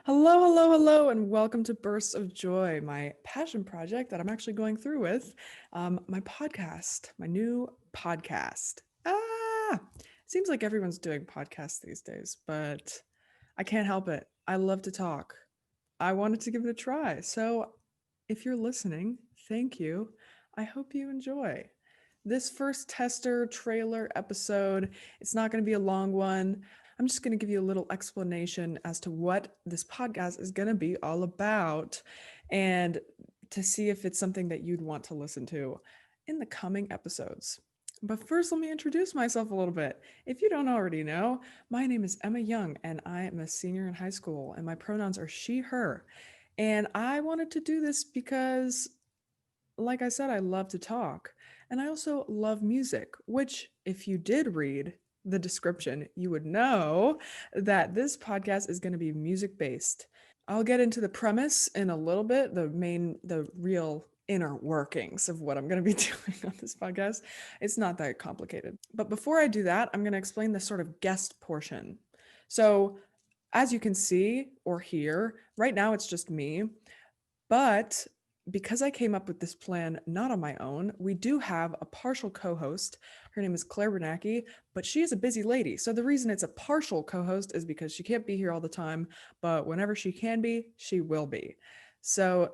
Hello, hello, hello, and welcome to Bursts of Joy, my passion project that I'm actually going through with my podcast, my new podcast. Seems like everyone's doing podcasts these days, but I can't help it. I love to talk. I wanted to give it a try. So if you're listening, thank you. I hope you enjoy. This first tester trailer episode, it's not going to be a long one. I'm just going to give you a little explanation as to what this podcast is going to be all about and to see if it's something that you'd want to listen to in the coming episodes. But first, let me introduce myself a little bit. If you don't already know, my name is Emma Young, and I am a senior in high school, and my pronouns are she, her. And I wanted to do this because, like I said, I love to talk. And I also love music, which, if you did read the description, you would know that this podcast is going to be music based. I'll get into the premise in a little bit, the real inner workings of what I'm going to be doing on this podcast. It's not that complicated. But before I do that, I'm going to explain the sort of guest portion. So, as you can see or hear, right now it's just me, but because I came up with this plan not on my own, we do have a partial co host. Her name is Claire Bernacki, but she is a busy lady. So the reason it's a partial co host is because she can't be here all the time, but whenever she can be, she will be. So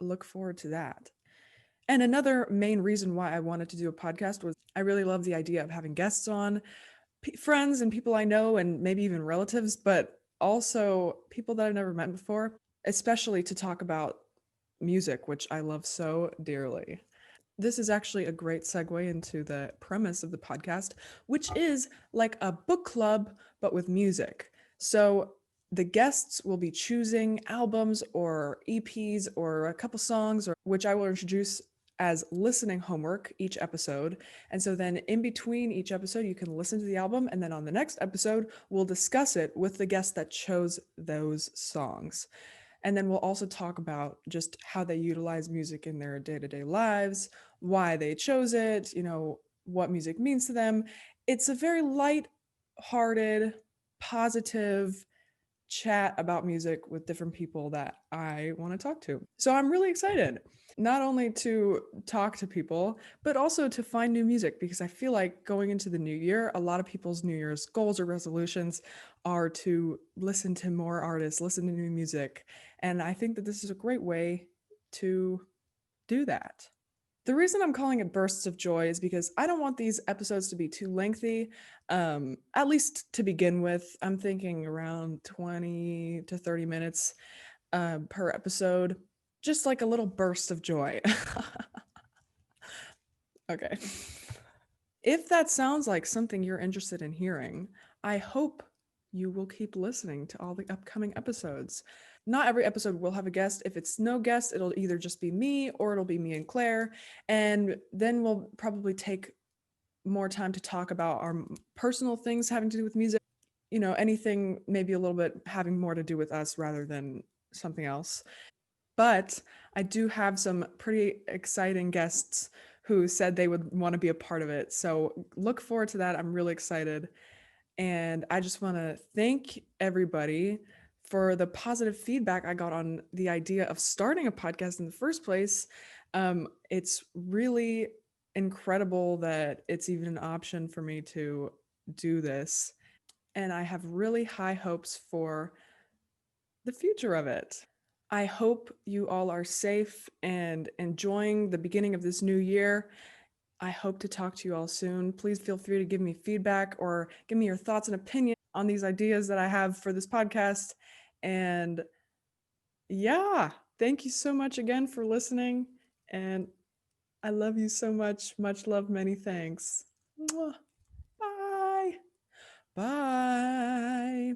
look forward to that. And another main reason why I wanted to do a podcast was I really love the idea of having guests on, friends and people I know, and maybe even relatives, but also people that I've never met before, especially to talk about music, which I love so dearly. This is actually a great segue into the premise of the podcast, which is like a book club, but with music. So the guests will be choosing albums or EPs or a couple songs, or which I will introduce as listening homework each episode. And so then in between each episode, you can listen to the album. And then on the next episode, we'll discuss it with the guest that chose those songs. And then we'll also talk about just how they utilize music in their day to day lives, why they chose it, what music means to them. It's a very light hearted, positive chat about music with different people that I want to talk to. So I'm really excited, not only to talk to people, but also to find new music, because I feel like going into the new year, a lot of people's New Year's goals or resolutions are to listen to more artists, listen to new music. And I think that this is a great way to do that. The reason I'm calling it bursts of joy is because I don't want these episodes to be too lengthy. At least to begin with, I'm thinking around 20 to 30 minutes per episode, just like a little burst of joy. Okay. If that sounds like something you're interested in hearing, I hope you will keep listening to all the upcoming episodes. Not every episode will have a guest. If it's no guest, it'll either just be me or it'll be me and Claire. And then we'll probably take more time to talk about our personal things having to do with music, anything maybe a little bit having more to do with us rather than something else. But I do have some pretty exciting guests who said they would want to be a part of it. So look forward to that. I'm really excited. And I just want to thank everybody for the positive feedback I got on the idea of starting a podcast in the first place. It's really incredible that it's even an option for me to do this. And I have really high hopes for the future of it. I hope you all are safe and enjoying the beginning of this new year. I hope to talk to you all soon. Please feel free to give me feedback or give me your thoughts and opinions on these ideas that I have for this podcast. And yeah, thank you so much again for listening. And I love you so much. Much love, many thanks. Mwah. Bye. Bye.